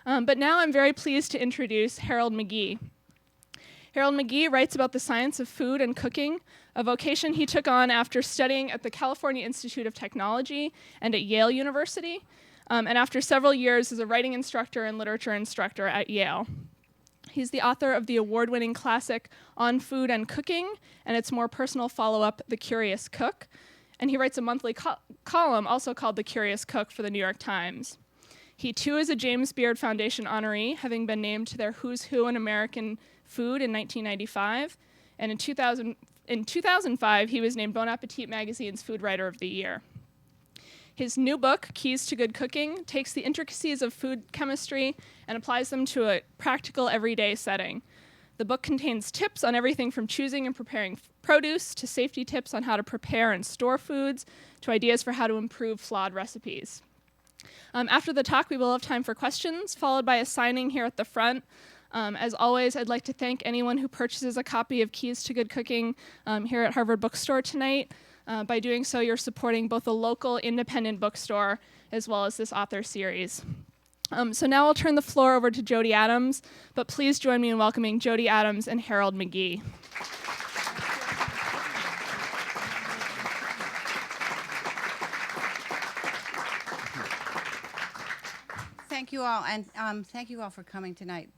But now I'm very pleased to introduce Harold McGee. Harold McGee writes about the science of food and cooking, a vocation he took on after studying at the California Institute of Technology and at Yale University, and after several years as a writing instructor and literature instructor at Yale. He's the author of the award-winning classic On Food and Cooking, and its more personal follow-up, The Curious Cook, and he writes a monthly column also called The Curious Cook for the New York Times. He too is a James Beard Foundation honoree, having been named to their Who's Who in American Food in 1995, and in 2005 he was named Bon Appetit magazine's Food Writer of the Year. His new book, Keys to Good Cooking, takes the intricacies of food chemistry and applies them to a practical everyday setting. The book contains tips on everything from choosing and preparing produce to safety tips on how to prepare and store foods to ideas for how to improve flawed recipes. After the talk, we will have time for questions, followed by a signing here at the front. As always, I'd like to thank anyone who purchases a copy of Keys to Good Cooking here at Harvard Bookstore tonight. By doing so, you're supporting both a local independent bookstore as well as this author series. So now I'll turn the floor over to Jody Adams, but please join me in welcoming Jody Adams and Harold McGee. Thank you all, and thank you all for coming tonight.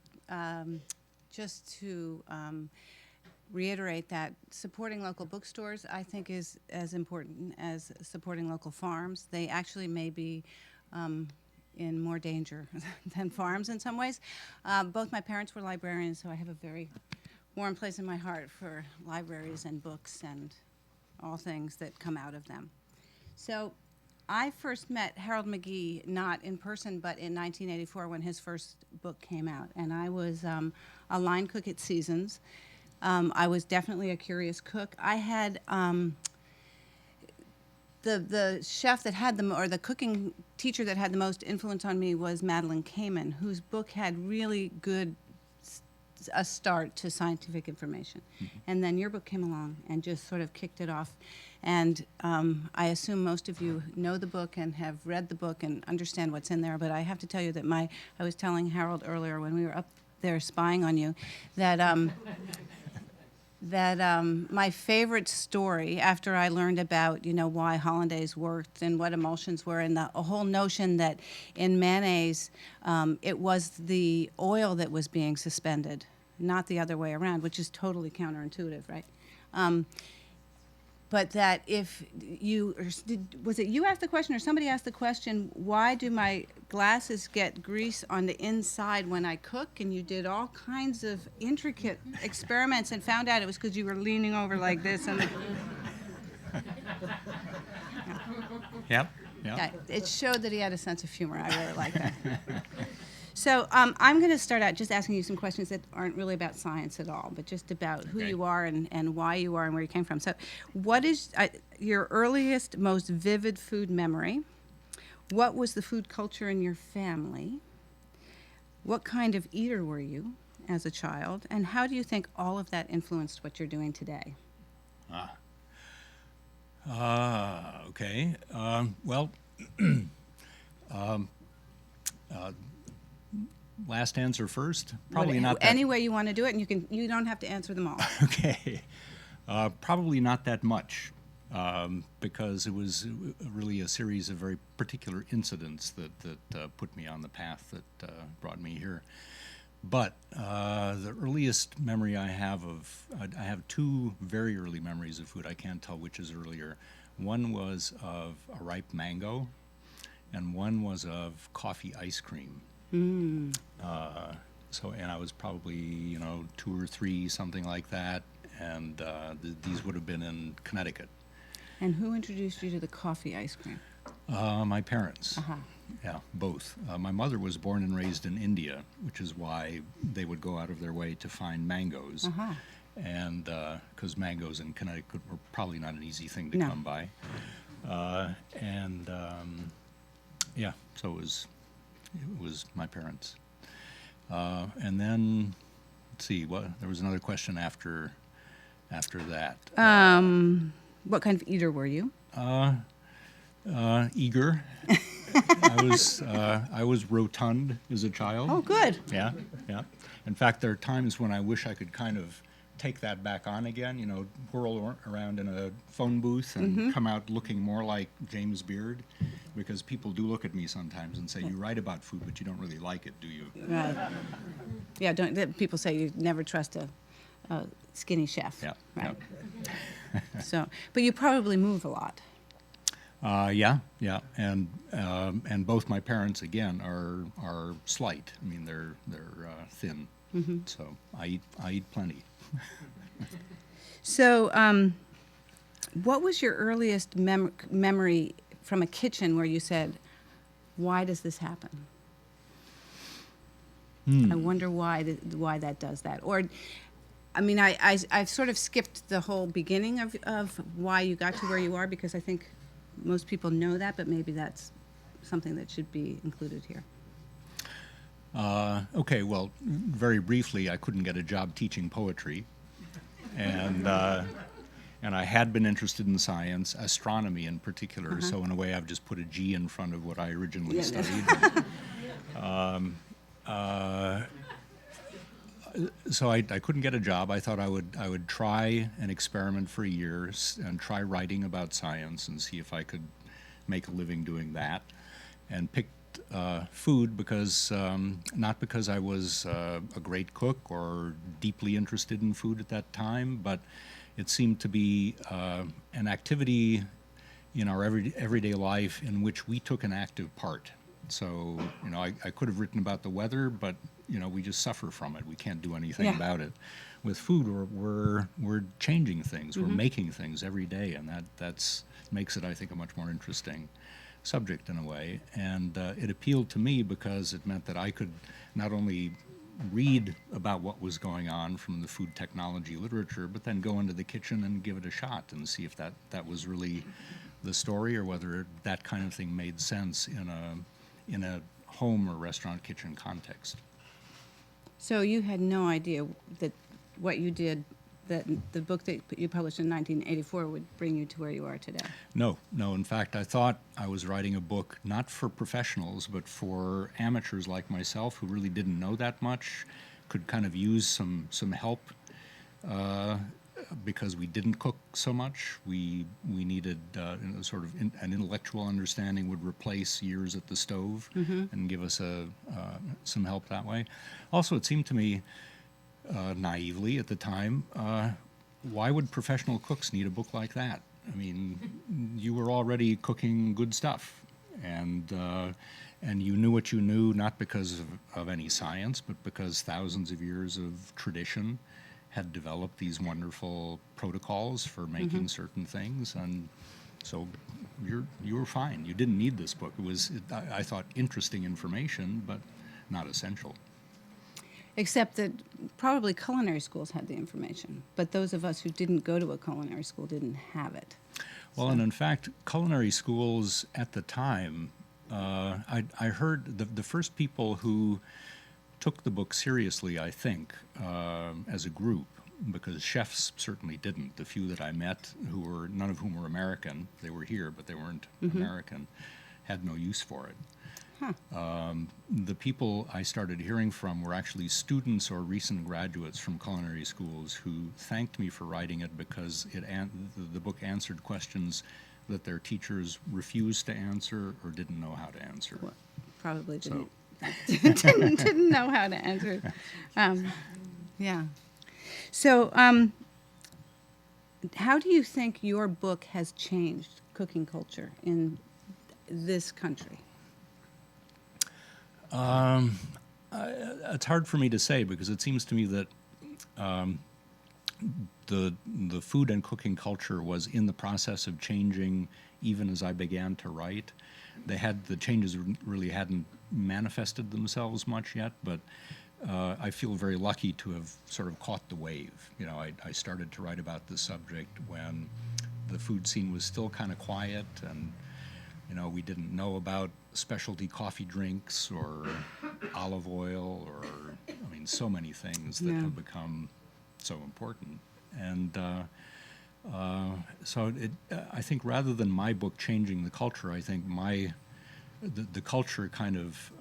Just to reiterate that supporting local bookstores, I think, is as important as supporting local farms. They actually may be in more danger than farms in some ways. Both my parents were librarians, so I have a very warm place in my heart for libraries and books and all things that come out of them. So I first met Harold McGee, not in person, but in 1984 when his first book came out. And I was a line cook at Seasons. I was definitely a curious cook. I had the chef that had or the cooking teacher that had the most influence on me was Madeline Kamen, whose book had really good a start to scientific information. Mm-hmm. And then your book came along and just sort of kicked it off. And I assume most of you know the book and have read the book and understand what's in there, but I have to tell you that I was telling Harold earlier when we were up there spying on you that my favorite story after I learned about, why hollandaise worked and what emulsions were, and the whole notion that in mayonnaise it was the oil that was being suspended, not the other way around, which is totally counterintuitive, right? But that if you, was it you asked the question or somebody asked the question, why do my glasses get grease on the inside when I cook? And you did all kinds of intricate experiments and found out it was because you were leaning over like this. And Yep. Yeah, it showed that he had a sense of humor. I really like that. So I'm going to start out just asking you some questions that aren't really about science at all, but just about who you are and why you are and where you came from. So what is your earliest, most vivid food memory? What was the food culture in your family? What kind of eater were you as a child? And how do you think all of that influenced what you're doing today? Okay. Well, last answer first. Probably not that. Any way you want to do it, and you don't have to answer them all. Okay. Probably not that much, because it was really a series of very particular incidents that put me on the path that brought me here. But the earliest memory I have I have two very early memories of food. I can't tell which is earlier. One was of a ripe mango, and one was of coffee ice cream. And I was probably 2 or 3, something like that, and these would have been in Connecticut. And who introduced you to the coffee ice cream? My parents. Uh-huh. Yeah, both. My mother was born and raised in India, which is why they would go out of their way to find mangoes. Uh-huh. And because mangoes in Connecticut were probably not an easy thing to come by. So it was my parents. And then, let's see, there was another question after that. What kind of eater were you? Eager. I was rotund as a child. Oh, good. Yeah, yeah. In fact, there are times when I wish I could kind of take that back on again, you know, whirl around in a phone booth and come out looking more like James Beard, because people do look at me sometimes and say, "You write about food, but you don't really like it, do you?" Right. Yeah, people say you never trust a skinny chef. Yeah. Right. So, but you probably move a lot. Yeah, and both my parents again are slight. I mean, they're thin, so I eat plenty. So, what was your earliest memory from a kitchen where you said, "Why does this happen?" I wonder why that does that. Or, I mean, I've sort of skipped the whole beginning of why you got to where you are, because I think most people know that, but maybe that's something that should be included here. Okay, well, very briefly, I couldn't get a job teaching poetry, and I had been interested in science, astronomy in particular. So in a way, I've just put a G in front of what I originally studied. So I couldn't get a job. I thought I would try an experiment for a year and try writing about science and see if I could make a living doing that, and picked food because not because I was a great cook or deeply interested in food at that time, but it seemed to be an activity in our everyday life in which we took an active part. So, you know, I could have written about the weather, but, you know, we just suffer from it. We can't do anything about it. With food, we're changing things. We're making things every day, and that's makes it, I think, a much more interesting subject in a way. And it appealed to me because it meant that I could not only read about what was going on from the food technology literature, but then go into the kitchen and give it a shot and see if that was really the story, or whether that kind of thing made sense in a home or restaurant kitchen context. So you had no idea that what you did, that the book that you published in 1984 would bring you to where you are today? No. In fact, I thought I was writing a book not for professionals, but for amateurs like myself who really didn't know that much, could kind of use some help, because we didn't cook so much. We needed sort of an intellectual understanding would replace years at the stove and give us some help that way. Also, it seemed to me, naively at the time, why would professional cooks need a book like that? I mean, you were already cooking good stuff, and you knew what you knew not because of any science, but because thousands of years of tradition had developed these wonderful protocols for making certain things, and so you were fine. You didn't need this book. It was, I thought, interesting information, but not essential. Except that probably culinary schools had the information, but those of us who didn't go to a culinary school didn't have it. Well, and in fact, culinary schools at the time, I heard the first people who took the book seriously, I think, as a group, because chefs certainly didn't. The few that I met, none of whom were American, they were here, but they weren't American, had no use for it. The people I started hearing from were actually students or recent graduates from culinary schools who thanked me for writing it because the book answered questions that their teachers refused to answer or didn't know how to answer. Well, probably didn't. didn't know how to answer. Yeah. So, how do you think your book has changed cooking culture in this country? It's hard for me to say because it seems to me that the food and cooking culture was in the process of changing even as I began to write. The changes really hadn't manifested themselves much yet, but I feel very lucky to have sort of caught the wave. You know, I started to write about this subject when the food scene was still kind of quiet, and you know, we didn't know about specialty coffee drinks or olive oil or, I mean, so many things that have become so important. And so I think rather than my book changing the culture, I think my the culture kind of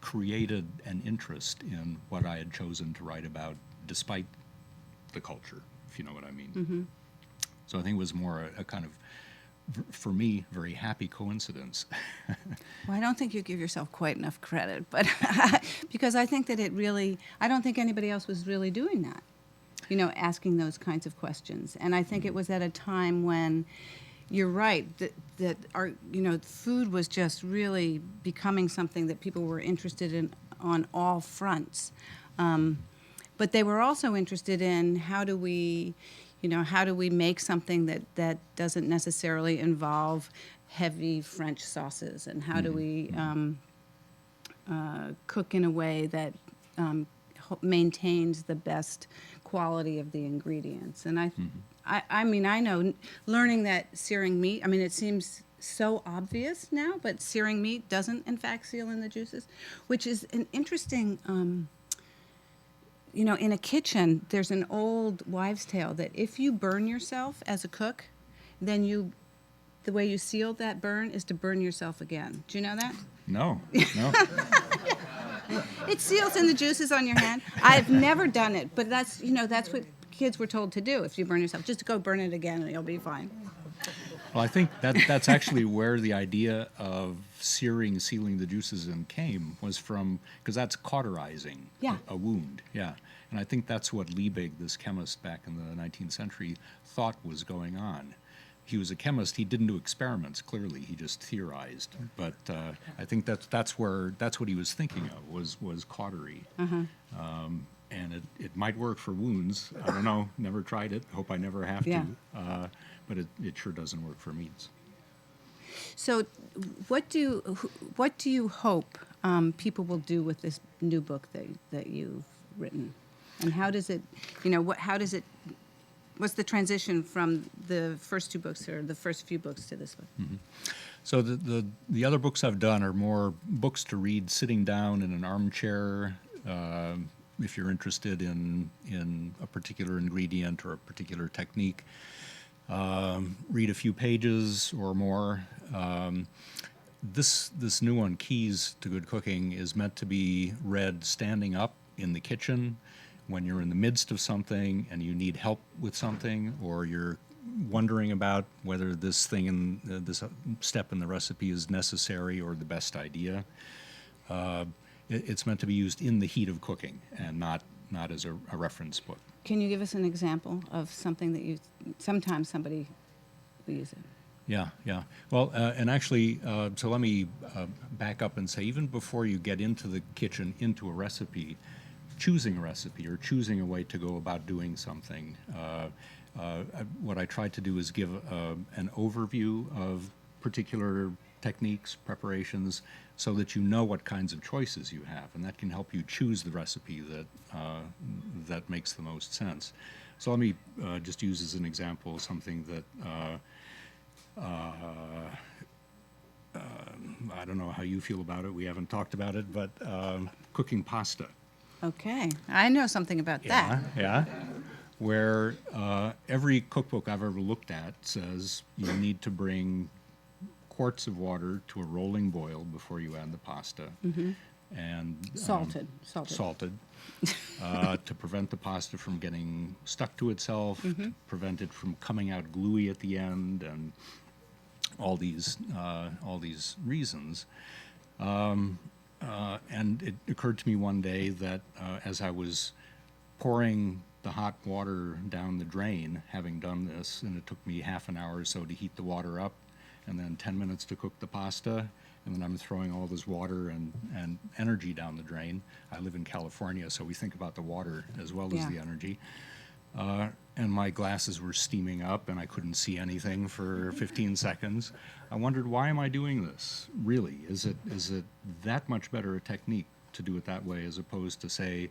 created an interest in what I had chosen to write about, despite the culture, if you know what I mean. Mm-hmm. So I think it was more a kind of, for me, very happy coincidence. Well, I don't think you give yourself quite enough credit, but because I think that I don't think anybody else was really doing that, asking those kinds of questions. And I think it was at a time when you're right, that our, food was just really becoming something that people were interested in on all fronts. But they were also interested in how do we make something that doesn't necessarily involve heavy French sauces, and how do we cook in a way that maintains the best quality of the ingredients. And I mean, I know learning that searing meat, I mean, it seems so obvious now, but searing meat doesn't, in fact, seal in the juices, which is an interesting, in a kitchen, there's an old wives' tale that if you burn yourself as a cook, then the way you seal that burn is to burn yourself again. Do you know that? No. It seals in the juices on your hand. I've never done it, but that's what kids were told to do. If you burn yourself, just go burn it again and you'll be fine. Well, I think that's actually where the idea of sealing the juices in came, was from, because that's cauterizing a wound. Yeah. And I think that's what Liebig, this chemist back in the 19th century, thought was going on. He was a chemist. He didn't do experiments, clearly. He just theorized. But I think that's what he was thinking of, was cautery. And it might work for wounds. I don't know. Never tried it. Hope I never have to. But it sure doesn't work for meats. So, what do you hope people will do with this new book that you've written, and how does it, what's the transition from the first two books or the first few books to this book? Mm-hmm. So the other books I've done are more books to read sitting down in an armchair. If you're interested in a particular ingredient or a particular technique, read a few pages or more. This new one, Keys to Good Cooking, is meant to be read standing up in the kitchen when you're in the midst of something and you need help with something, or you're wondering about whether this thing in this step in the recipe is necessary or the best idea. It's meant to be used in the heat of cooking and not as a reference book. Can you give us an example of something that sometimes somebody will use it? Yeah. Well, and actually, so let me back up and say, even before you get into the kitchen, into a recipe, choosing a recipe or choosing a way to go about doing something, what I try to do is give an overview of particular techniques, preparations, so that you know what kinds of choices you have, and that can help you choose the recipe that makes the most sense. So let me just use as an example something that I don't know how you feel about it. We haven't talked about it, but cooking pasta. Okay, I know something about that. Yeah. Where every cookbook I've ever looked at says you need to bring quarts of water to a rolling boil before you add the pasta. Mm-hmm. And salted to prevent the pasta from getting stuck to itself, to prevent it from coming out gluey at the end, and all these reasons. And it occurred to me one day that as I was pouring the hot water down the drain, having done this, and it took me half an hour or so to heat the water up, and then 10 minutes to cook the pasta, and then I'm throwing all this water and energy down the drain. I live in California, so we think about the water as well as the energy. And my glasses were steaming up, and I couldn't see anything for 15 seconds. I wondered, why am I doing this? Really, is it that much better a technique to do it that way, as opposed to, say,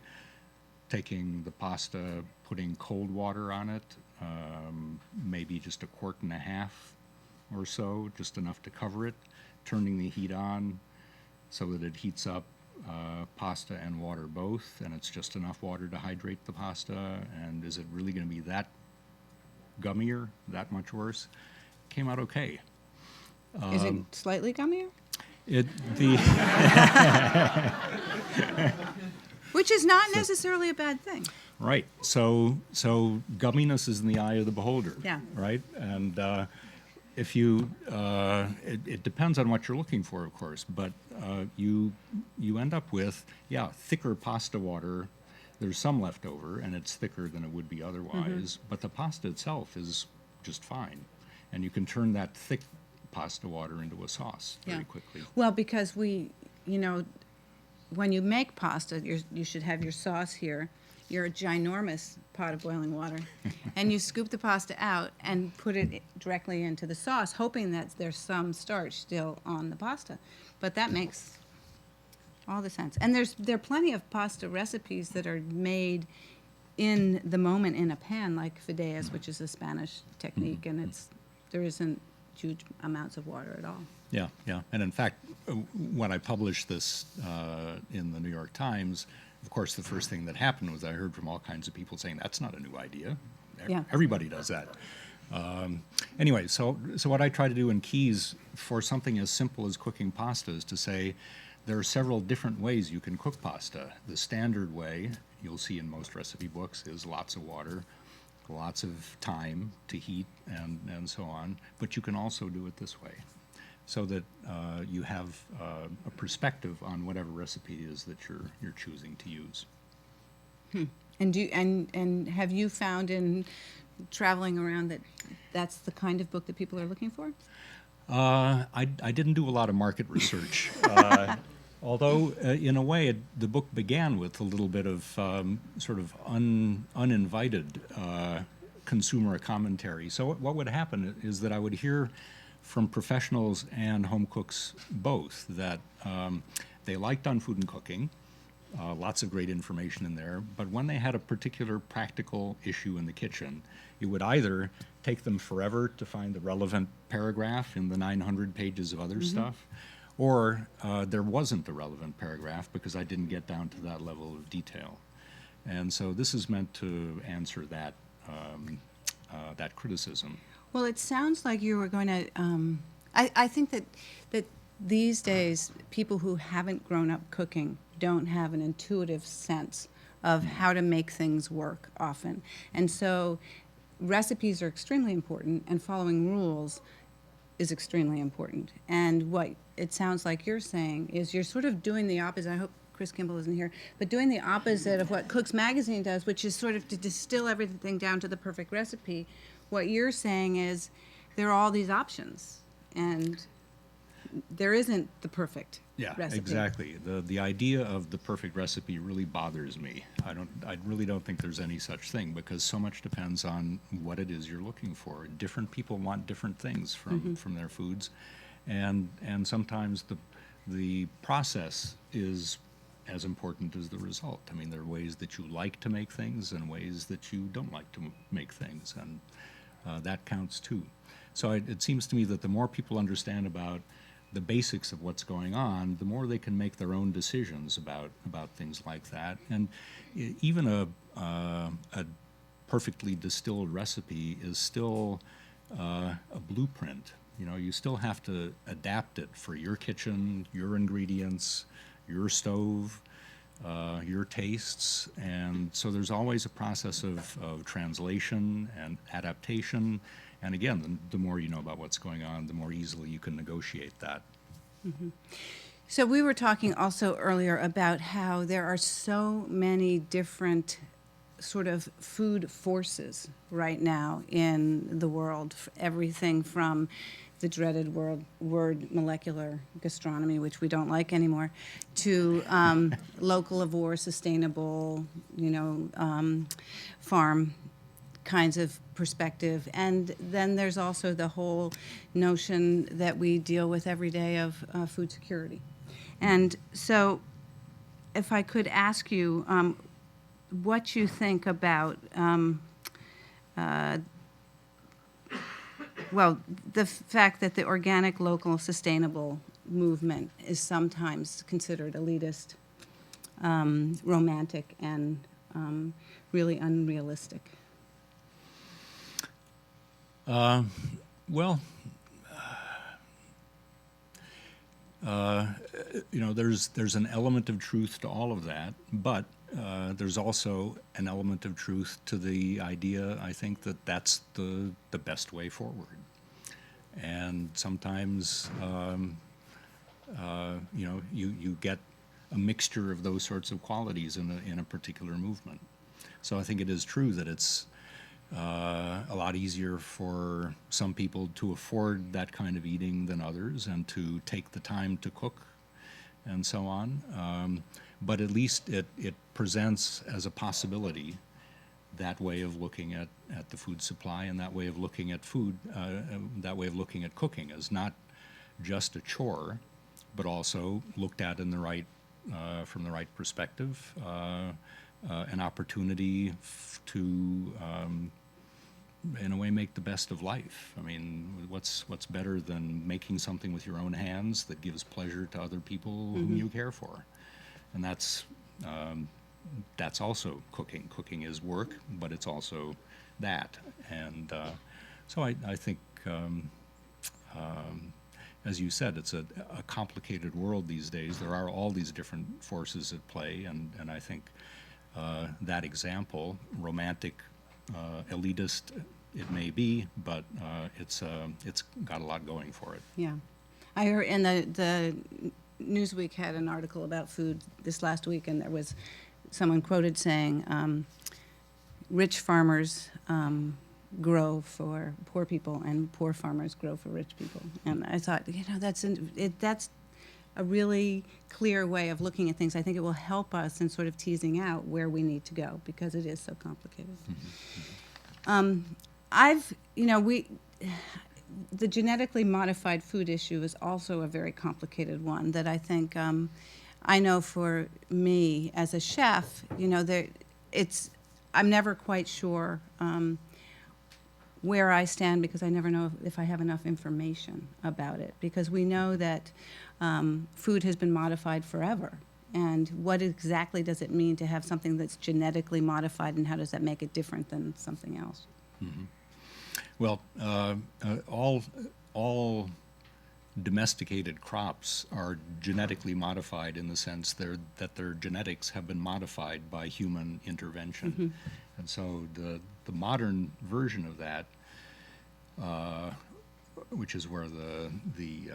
taking the pasta, putting cold water on it, maybe just a quart and a half or so, just enough to cover it, turning the heat on so that it heats up pasta and water both, and it's just enough water to hydrate the pasta, and is it really going to be that gummier, that much worse? Came out okay. Is it slightly gummier? It the Which is not necessarily a bad thing. Right. So gumminess is in the eye of the beholder. Yeah. Right. And if you, it depends on what you're looking for, of course. But you end up with thicker pasta water. There's some left over, and it's thicker than it would be otherwise. But the pasta itself is just fine, and you can turn that thick pasta water into a sauce very quickly. Well, because when you make pasta, you should have your sauce here, your ginormous pot of boiling water, and you scoop the pasta out and put it directly into the sauce, hoping that there's some starch still on the pasta. But that makes all the sense. And there are plenty of pasta recipes that are made in the moment in a pan, like Fidesz, which is a Spanish technique, and there isn't huge amounts of water at all. Yeah, yeah. And in fact, when I published this in the New York Times, of course, the first thing that happened was I heard from all kinds of people saying, that's not a new idea. Yeah. Everybody does that. Anyway, so what I try to do in Keys for something as simple as cooking pasta is to say there are several different ways you can cook pasta. The standard way, you'll see in most recipe books, is lots of water, lots of time to heat, and so on. But you can also do it this way, so that you have a perspective on whatever recipe it is that you're choosing to use. And have you found in traveling around that that's the kind of book that people are looking for? I didn't do a lot of market research, although in a way the book began with a little bit of sort of uninvited consumer commentary. So what would happen is that I would hear from professionals and home cooks both that they liked On Food and Cooking, lots of great information in there, but when they had a particular practical issue in the kitchen, it would either take them forever to find the relevant paragraph in the 900 pages of other stuff, or there wasn't the relevant paragraph because I didn't get down to that level of detail. And so this is meant to answer that criticism. Well, it sounds like you were going to. I think that these days people who haven't grown up cooking don't have an intuitive sense of how to make things work often, and so recipes are extremely important, and following rules is extremely important. And what it sounds like you're saying is you're sort of doing the opposite. I hope Chris Kimball isn't here, but doing the opposite of what Cook's Magazine does, which is sort of to distill everything down to the perfect recipe. What you're saying is there are all these options, and there isn't the perfect recipe. Exactly. The idea of the perfect recipe really bothers me. I really don't think there's any such thing, because so much depends on what it is you're looking for. Different people want different things from their foods, and sometimes the process is as important as the result. I mean, there are ways that you like to make things and ways that you don't like to make things, and that counts too. So it seems to me that the more people understand about the basics of what's going on, the more they can make their own decisions about things like that. And even a perfectly distilled recipe is still a blueprint. You know, you still have to adapt it for your kitchen, your ingredients, your stove, your tastes. And so there's always a process of translation and adaptation. And again, the more you know about what's going on, the more easily you can negotiate that. So we were talking also earlier about how there are so many different sort of food forces right now in the world. Everything from the dreaded word molecular gastronomy, which we don't like anymore, to localivore, sustainable, farm kinds of perspective. And then there's also the whole notion that we deal with every day of food security. And so if I could ask you what you think about the fact that the organic, local, sustainable movement is sometimes considered elitist, romantic, and really unrealistic. There's an element of truth to all of that, but there's also an element of truth to the idea, I think, that that's the best way forward. And sometimes, you get a mixture of those sorts of qualities in a particular movement. So I think it is true that it's a lot easier for some people to afford that kind of eating than others, and to take the time to cook and so on. But at least it presents as a possibility that way of looking at the food supply, and that way of looking at food, that way of looking at cooking as not just a chore, but also looked at in the right, from the right perspective, an opportunity to, in a way, make the best of life. I mean, what's better than making something with your own hands that gives pleasure to other people whom you care for? And that's also cooking. Cooking is work, but it's also that. And so I think, as you said, it's a complicated world these days. There are all these different forces at play, and I think that example, romantic, elitist it may be, but it's got a lot going for it. Yeah. I heard in the Newsweek had an article about food this last week, and there was someone quoted saying, rich farmers grow for poor people, and poor farmers grow for rich people. And I thought, that's a really clear way of looking at things. I think it will help us in sort of teasing out where we need to go, because it is so complicated. The genetically modified food issue is also a very complicated one that I think, I know for me as a chef, I'm never quite sure where I stand, because I never know if I have enough information about it, because we know that food has been modified forever. And what exactly does it mean to have something that's genetically modified, and how does that make it different than something else? Mm-hmm. Well, all domesticated crops are genetically modified in the sense that their genetics have been modified by human intervention. And so the modern version of that, which is where the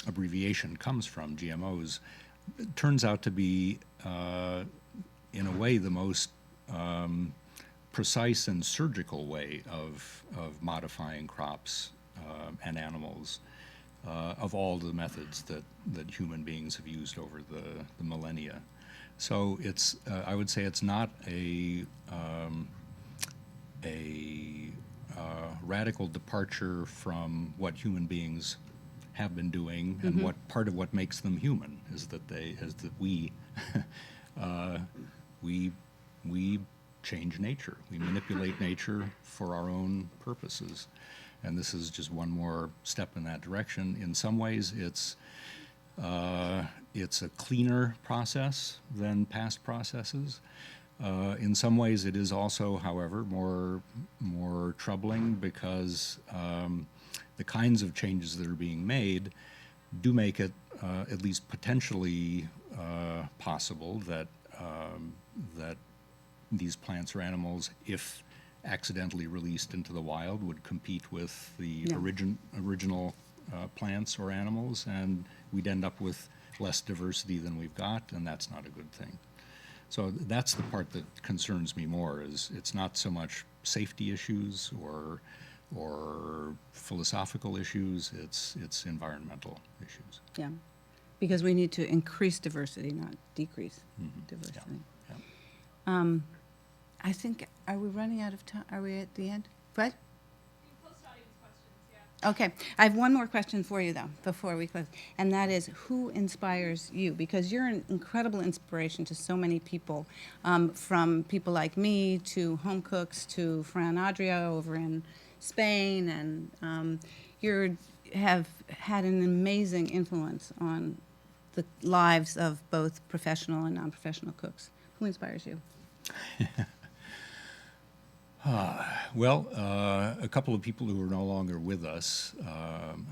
abbreviation comes from, GMOs, turns out to be, in a way, the most precise and surgical way of modifying crops and animals of all the methods that human beings have used over the millennia. So it's, I would say it's not a radical departure from what human beings have been doing, and what part of what makes them human is that we change nature. We manipulate nature for our own purposes, and this is just one more step in that direction. In some ways, it's a cleaner process than past processes. In some ways, it is also, however, more troubling, because the kinds of changes that are being made do make it at least potentially possible that these plants or animals, if accidentally released into the wild, would compete with the original plants or animals, and we'd end up with less diversity than we've got, and that's not a good thing. So that's the part that concerns me more, is it's not so much safety issues or philosophical issues, it's environmental issues. Yeah, because we need to increase diversity, not decrease diversity. Yeah. I think, are we running out of time? Are we at the end? What? Okay, I have one more question for you, though, before we close, and that is, who inspires you? Because you're an incredible inspiration to so many people, from people like me to home cooks to Fran Adria over in Spain, and you have had an amazing influence on the lives of both professional and non-professional cooks. Who inspires you? Well, a couple of people who are no longer with us,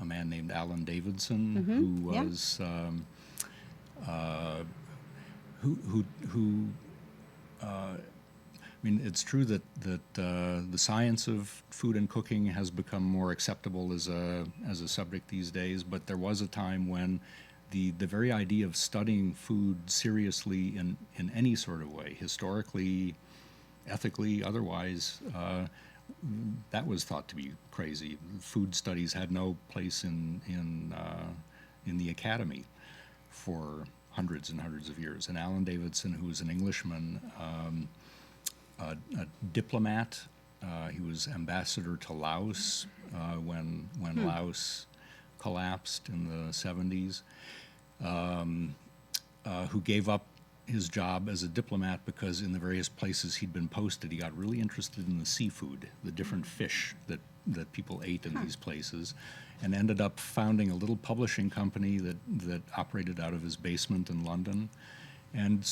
a man named Alan Davidson, who yeah. was, who I mean, it's true that the science of food and cooking has become more acceptable as a subject these days. But there was a time when the very idea of studying food seriously in any sort of way, historically, ethically, otherwise, that was thought to be crazy. Food studies had no place in the academy for hundreds and hundreds of years. And Alan Davidson, who was an Englishman, a diplomat. He was ambassador to Laos when Laos collapsed in the 70s, who gave up his job as a diplomat because in the various places he'd been posted, he got really interested in the seafood, the different fish that people ate in these places, and ended up founding a little publishing company that operated out of his basement in London. And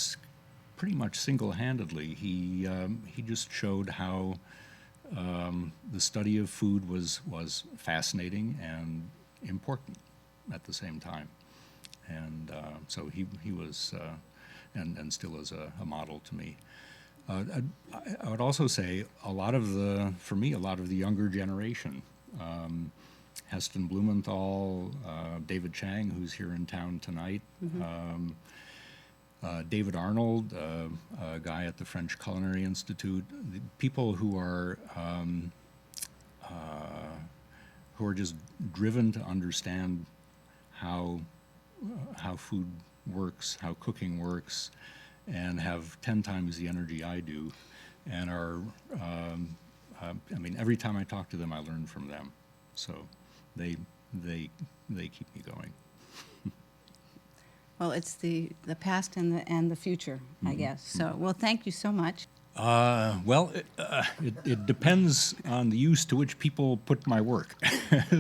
pretty much single-handedly, he just showed how the study of food was fascinating and important at the same time. And so he was, and still is a model to me. I would also say for me, a lot of the younger generation, Heston Blumenthal, David Chang, who's here in town tonight, David Arnold, a guy at the French Culinary Institute, the people who are just driven to understand how food works, how cooking works, and have 10 times the energy I do, and are, I mean, every time I talk to them, I learn from them. So they keep me going. Well, it's the past and the future, I guess. So, well, thank you so much. Well, it depends on the use to which people put my work.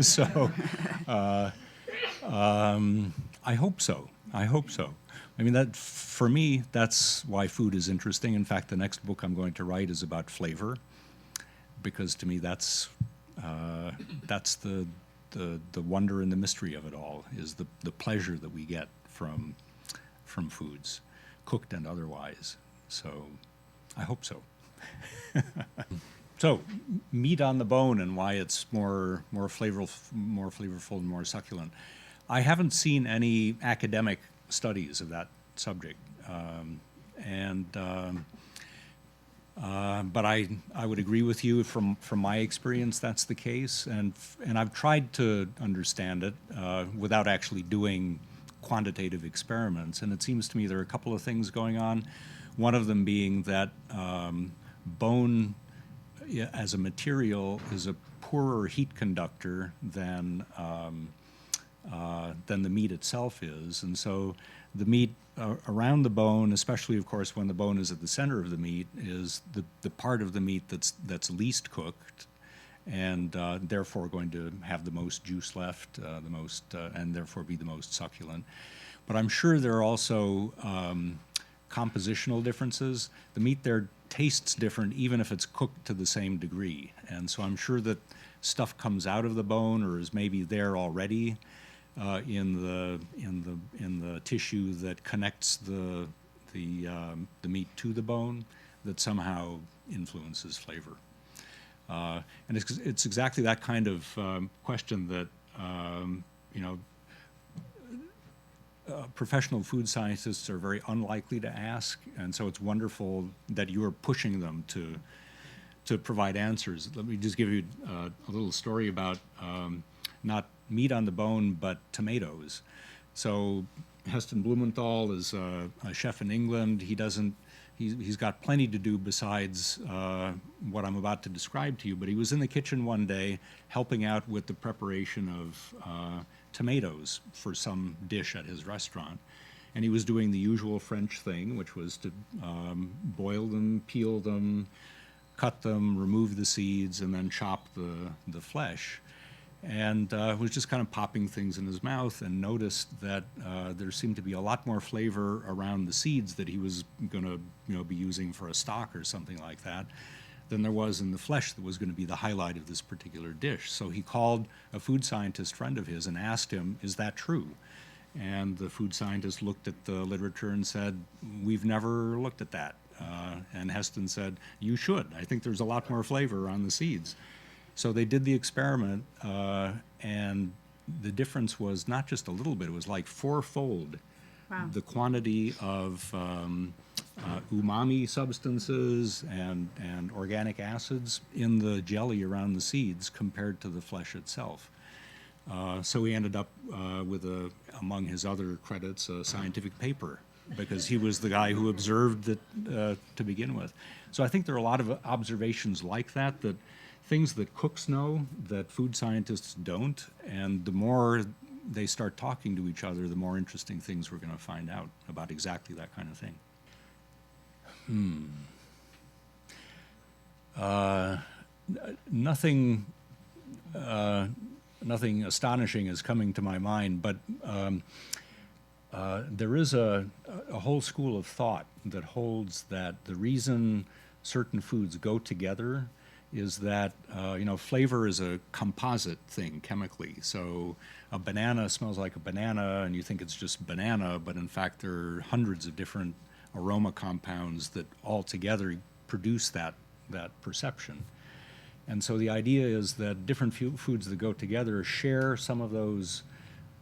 So, I hope so. I hope so. I mean, that for me, that's why food is interesting. In fact, the next book I'm going to write is about flavor, because to me, that's the wonder and the mystery of it all, is the pleasure that we get from foods, cooked and otherwise. So, I hope so. So, meat on the bone and why it's more flavorful and more succulent. I haven't seen any academic studies of that subject, but I would agree with you from my experience that's the case, and I've tried to understand it without actually doing quantitative experiments, and it seems to me there are a couple of things going on. One of them being that bone as a material is a poorer heat conductor than the meat itself is, and so the meat around the bone, especially of course when the bone is at the center of the meat, is the part of the meat that's least cooked, and therefore going to have the most juice left, and therefore be the most succulent. But I'm sure there are also compositional differences. The meat there tastes different even if it's cooked to the same degree, and so I'm sure that stuff comes out of the bone or is maybe there already in the tissue that connects the meat to the bone that somehow influences flavor. And it's exactly that kind of question that professional food scientists are very unlikely to ask, and so it's wonderful that you are pushing them to provide answers. Let me just give you a little story about not meat on the bone, but tomatoes. So Heston Blumenthal is a chef in England. He's got plenty to do besides what I'm about to describe to you, but he was in the kitchen one day helping out with the preparation of tomatoes for some dish at his restaurant. And he was doing the usual French thing, which was to boil them, peel them, cut them, remove the seeds, and then chop the flesh. And was just kind of popping things in his mouth, and noticed that there seemed to be a lot more flavor around the seeds that he was going to be using for a stock or something like that than there was in the flesh that was going to be the highlight of this particular dish. So he called a food scientist friend of his and asked him, is that true? And the food scientist looked at the literature and said, we've never looked at that. And Heston said, you should. I think there's a lot more flavor on the seeds. So they did the experiment, and the difference was not just a little bit, it was like fourfold. Wow. The quantity of umami substances and organic acids in the jelly around the seeds compared to the flesh itself. So he ended up with, among his other credits, a scientific paper, because he was the guy who observed it to begin with. So I think there are a lot of observations like that, that things that cooks know that food scientists don't, and the more they start talking to each other, the more interesting things we're going to find out about exactly that kind of thing. Nothing astonishing is coming to my mind, but there is a whole school of thought that holds that the reason certain foods go together is that, flavor is a composite thing chemically. So a banana smells like a banana and you think it's just banana, but in fact there are hundreds of different aroma compounds that all together produce that perception. And so the idea is that different foods that go together share some of those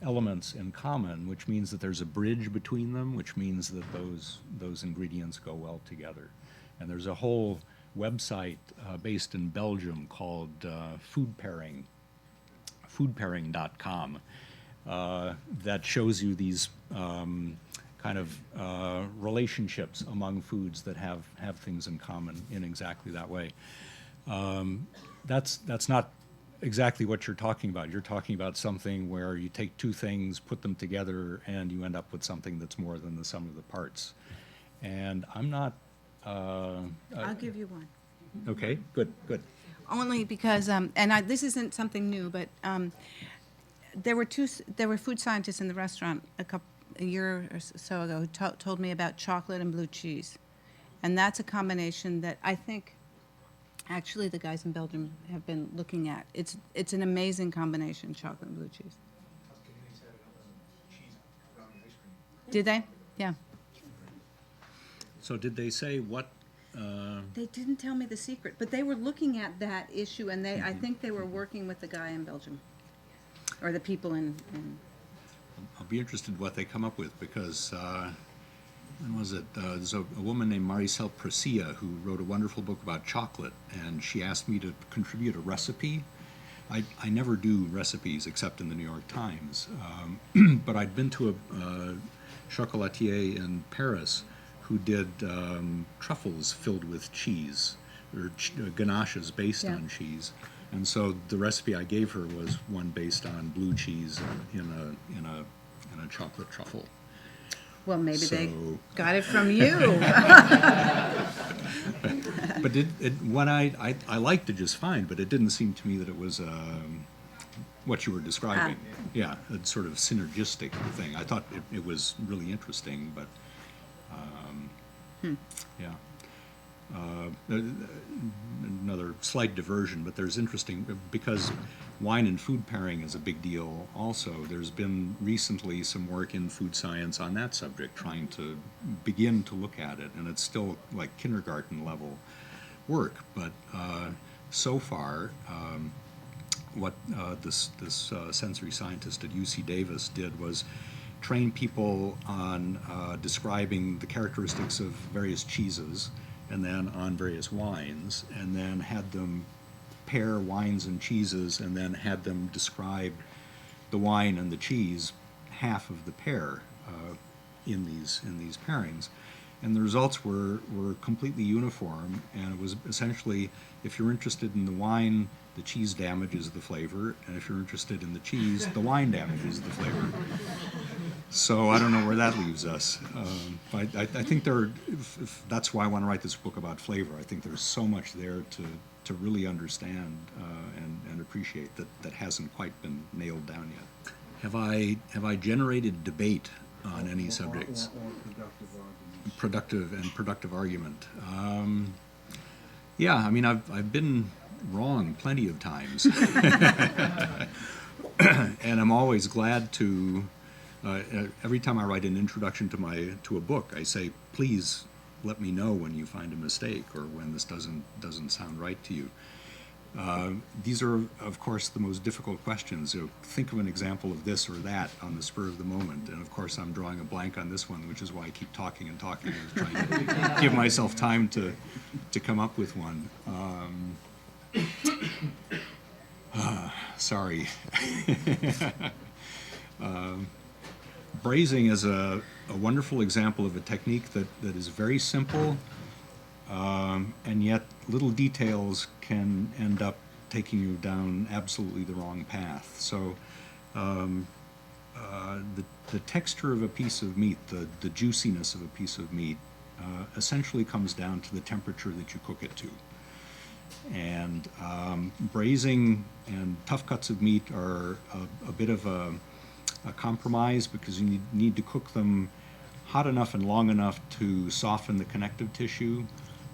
elements in common, which means that there's a bridge between them, which means that those ingredients go well together. And there's a whole website based in Belgium called foodpairing.com that shows you these kind of relationships among foods that have things in common in exactly that way. That's not exactly what you're talking about. You're talking about something where you take two things, put them together, and you end up with something that's more than the sum of the parts. And I'm not... I'll give you one. Okay, good. Only because, this isn't something new, but there were food scientists in the restaurant a year or so ago who told me about chocolate and blue cheese, and that's a combination that I think actually the guys in Belgium have been looking at. It's an amazing combination, chocolate and blue cheese. Did they? Yeah. So did they say what? They didn't tell me the secret, but they were looking at that issue, and I think they were working with the guy in Belgium, or the people in I'll be interested what they come up with, because when was it? There's a woman named Maricel Presilla who wrote a wonderful book about chocolate, and she asked me to contribute a recipe. I never do recipes except in the New York Times, but I'd been to a chocolatier in Paris who did truffles filled with cheese, or ganaches based on cheese. And so the recipe I gave her was one based on blue cheese in a chocolate truffle. Well, maybe they got it from you. But what I liked it just fine, but it didn't seem to me that it was what you were describing. Yeah, a sort of synergistic thing. I thought it was really interesting, but yeah. Another slight diversion, but there's interesting, because wine and food pairing is a big deal also. There's been recently some work in food science on that subject, trying to begin to look at it, and it's still like kindergarten level work, but so far what this sensory scientist at UC Davis did was train people on describing the characteristics of various cheeses, and then on various wines, and then had them pair wines and cheeses, and then had them describe the wine and the cheese, half of the pair, in these pairings. And the results were completely uniform, and it was essentially, if you're interested in the wine, the cheese damages the flavor, and if you're interested in the cheese, the wine damages the flavor. So I don't know where that leaves us. But I think that's why I want to write this book about flavor. I think there's so much there to really understand and appreciate that hasn't quite been nailed down yet. Have I generated debate on any subjects? Or productive argument. Productive argument. Yeah, I mean, I've been wrong plenty of times, and I'm always glad to. Every time I write an introduction to a book, I say, please let me know when you find a mistake or when this doesn't sound right to you. These are, of course, the most difficult questions. Think of an example of this or that on the spur of the moment. And of course, I'm drawing a blank on this one, which is why I keep talking and talking. I was trying to give myself time to come up with one. Sorry. Braising is a wonderful example of a technique that is very simple, and yet little details can end up taking you down absolutely the wrong path. So the texture of a piece of meat, the juiciness of a piece of meat, essentially comes down to the temperature that you cook it to. And braising and tough cuts of meat are a bit of a compromise because you need to cook them hot enough and long enough to soften the connective tissue,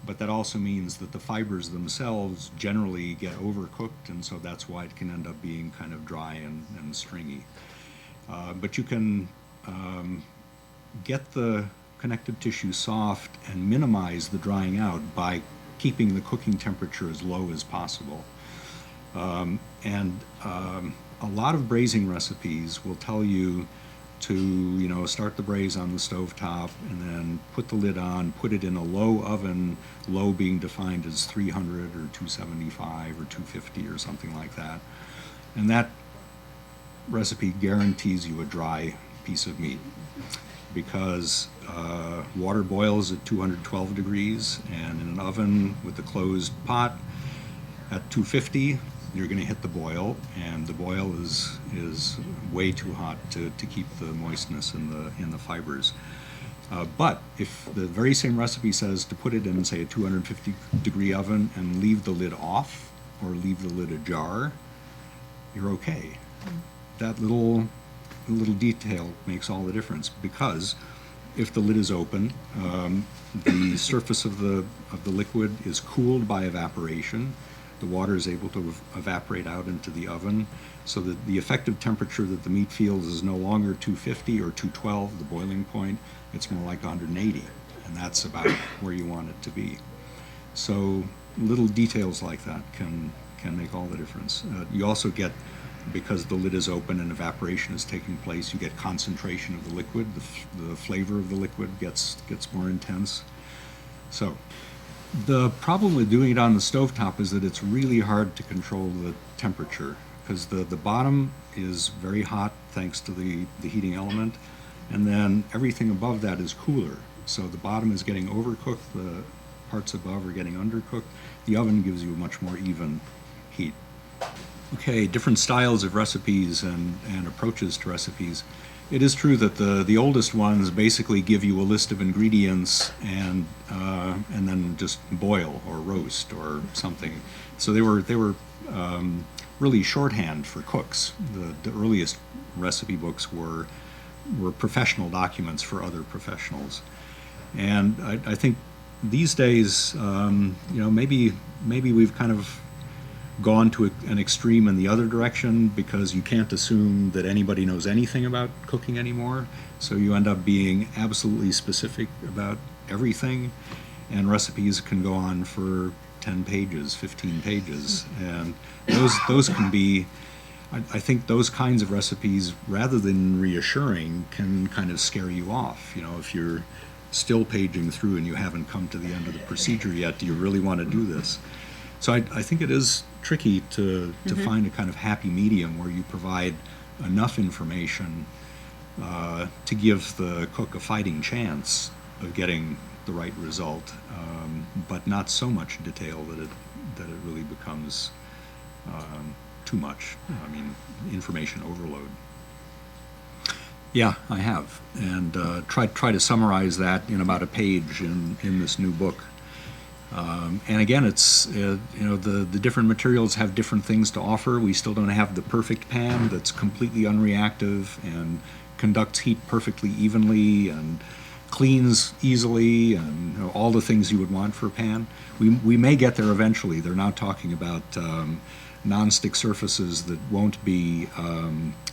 but that also means that the fibers themselves generally get overcooked, and so that's why it can end up being kind of dry and stringy. But you can get the connective tissue soft and minimize the drying out by keeping the cooking temperature as low as possible. A lot of braising recipes will tell you to, start the braise on the stovetop and then put the lid on, put it in a low oven, low being defined as 300 or 275 or 250 or something like that. And that recipe guarantees you a dry piece of meat because water boils at 212 degrees, and in an oven with a closed pot at 250, you're going to hit the boil, and the boil is way too hot to keep the moistness in the fibers. But if the very same recipe says to put it in, say, a 250 degree oven and leave the lid off or leave the lid ajar, you're okay. That little detail makes all the difference, because if the lid is open, the surface of the liquid is cooled by evaporation. The water is able to evaporate out into the oven, so that the effective temperature that the meat feels is no longer 250 or 212, the boiling point. It's more like 180, and that's about where you want it to be. So little details like that can make all the difference. You also get, because the lid is open and evaporation is taking place, you get concentration of the liquid. The flavor of the liquid gets more intense. So the problem with doing it on the stovetop is that it's really hard to control the temperature, because the bottom is very hot thanks to the heating element, and then everything above that is cooler. So the bottom is getting overcooked, the parts above are getting undercooked. The oven gives you a much more even heat. Okay, different styles of recipes and approaches to recipes. It is true that the oldest ones basically give you a list of ingredients and then just boil or roast or something. So they were really shorthand for cooks. The earliest recipe books were professional documents for other professionals. And I think these days, maybe we've kind of gone to an extreme in the other direction, because you can't assume that anybody knows anything about cooking anymore. So you end up being absolutely specific about everything, and recipes can go on for 10 pages, 15 pages, and those can be, I think those kinds of recipes, rather than reassuring, can kind of scare you off. If you're still paging through and you haven't come to the end of the procedure yet, do you really want to do this? So I think it is tricky to find a kind of happy medium where you provide enough information to give the cook a fighting chance of getting the right result, but not so much detail that it really becomes too much. I mean, information overload. Yeah, I have, and try to summarize that in about a page in this new book. And again, it's the different materials have different things to offer. We still don't have the perfect pan that's completely unreactive and conducts heat perfectly evenly, and cleans easily, and all the things you would want for a pan. We may get there eventually. They're now talking about non-stick surfaces that won't be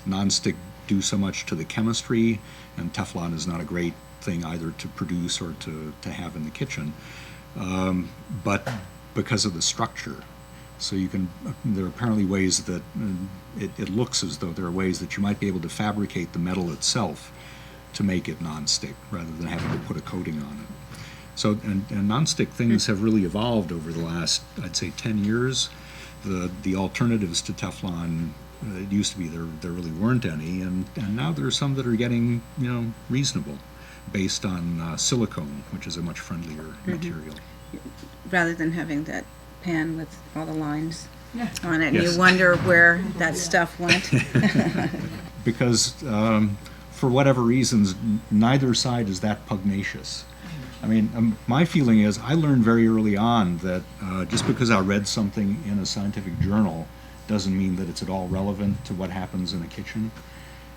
non-stick due so much to the chemistry, and Teflon is not a great thing either to produce or to have in the kitchen, but because of the structure. So there are apparently ways that it looks as though there are ways that you might be able to fabricate the metal itself to make it non-stick rather than having to put a coating on it. So, and non-stick things have really evolved over the last, I'd say, 10 years. The alternatives to Teflon, it used to be there really weren't any, and now there are some that are getting, reasonable, based on silicone, which is a much friendlier material. Rather than having that pan with all the lines on it, and Yes. you wonder where that stuff went. Because for whatever reasons, neither side is that pugnacious. I mean, my feeling is I learned very early on that just because I read something in a scientific journal doesn't mean that it's at all relevant to what happens in a kitchen.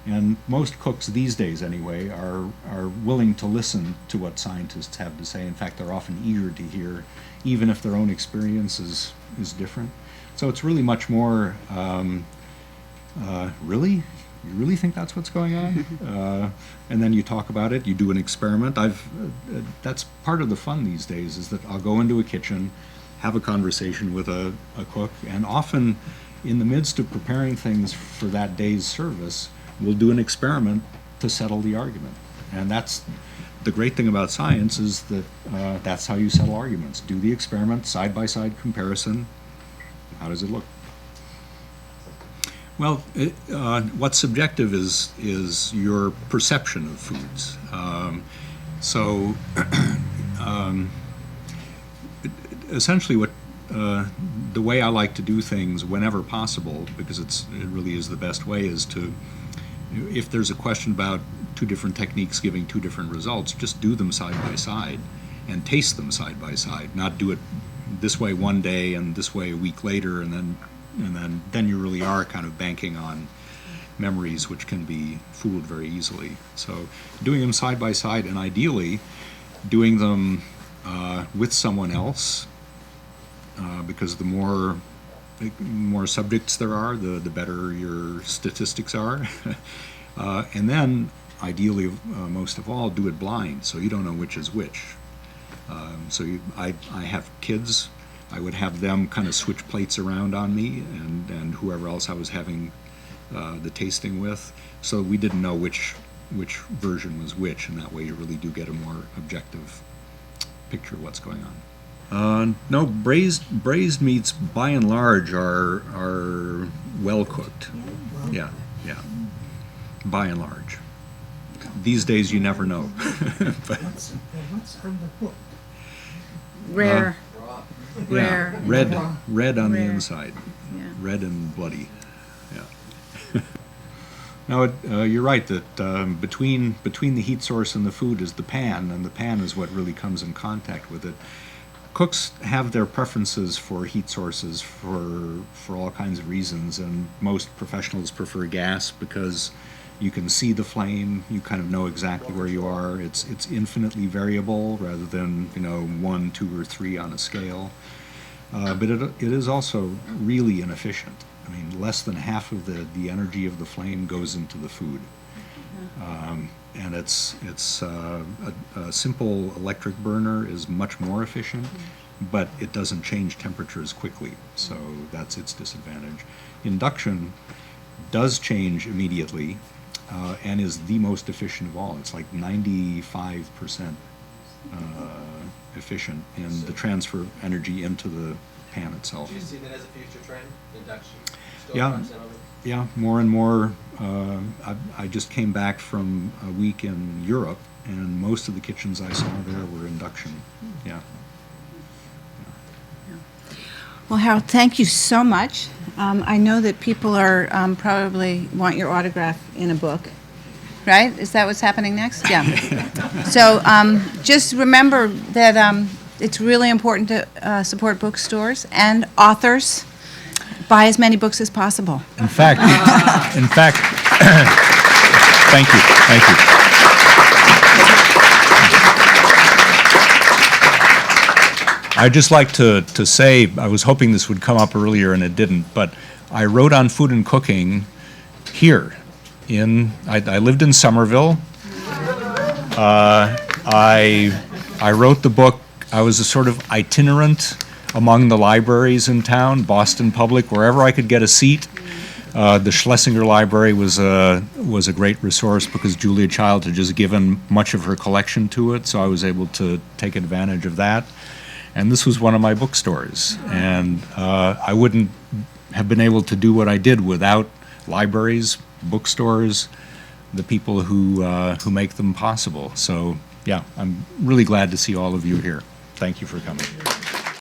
And most cooks these days, anyway, are willing to listen to what scientists have to say. In fact, they're often eager to hear, even if their own experience is different. So it's really much more, really? You really think that's what's going on? And then you talk about it, you do an experiment. That's part of the fun these days, is that I'll go into a kitchen, have a conversation with a cook, and often in the midst of preparing things for that day's service, we'll do an experiment to settle the argument. And that's the great thing about science, is that that's how you settle arguments. Do the experiment, side-by-side comparison. How does it look? Well, what's subjective is your perception of foods. Essentially what the way I like to do things whenever possible, because it really is the best way, is to, if there's a question about two different techniques giving two different results, just do them side by side and taste them side by side, not do it this way one day and this way a week later, and then you really are kind of banking on memories which can be fooled very easily. So doing them side by side, and ideally doing them with someone else, because the more subjects there are, the better your statistics are. And then, ideally, most of all, do it blind, so you don't know which is which. I have kids. I would have them kind of switch plates around on me, and whoever else I was having the tasting with, so we didn't know which version was which, and that way you really do get a more objective picture of what's going on. No, braised meats by and large are well cooked. Yeah, by and large. These days you never know. But, What's on the hook? Rare. yeah, red on the Rare. inside, Yeah. red and bloody. Yeah. Now you're right that between the heat source and the food is the pan, and the pan is what really comes in contact with it. Cooks have their preferences for heat sources for all kinds of reasons, and most professionals prefer gas because you can see the flame, you kind of know exactly where you are. It's infinitely variable rather than 1, 2, or 3 on a scale. But it is also really inefficient. I mean, less than half of the energy of the flame goes into the food. And it's a simple electric burner is much more efficient, but it doesn't change temperatures quickly, so that's its disadvantage. Induction does change immediately, and is the most efficient of all. It's like 95% efficient in the transfer of energy into the pan itself. Do you see that as a future trend, induction? Yeah. Stovepipe oven? Yeah, more and more. I just came back from a week in Europe, and most of the kitchens I saw there were induction. Yeah. Well, Harold, thank you so much. I know that people are probably want your autograph in a book, right? Is that what's happening next? Yeah. So just remember that it's really important to support bookstores and authors. Buy as many books as possible. In fact, thank you. I'd just like to say, I was hoping this would come up earlier and it didn't, but I wrote on food and cooking here. I lived in Somerville. I wrote the book. I was a sort of itinerant among the libraries in town, Boston Public, wherever I could get a seat. The Schlesinger Library was a great resource because Julia Child had just given much of her collection to it, so I was able to take advantage of that. And this was one of my bookstores, and I wouldn't have been able to do what I did without libraries, bookstores, the people who make them possible. So, yeah, I'm really glad to see all of you here. Thank you for coming.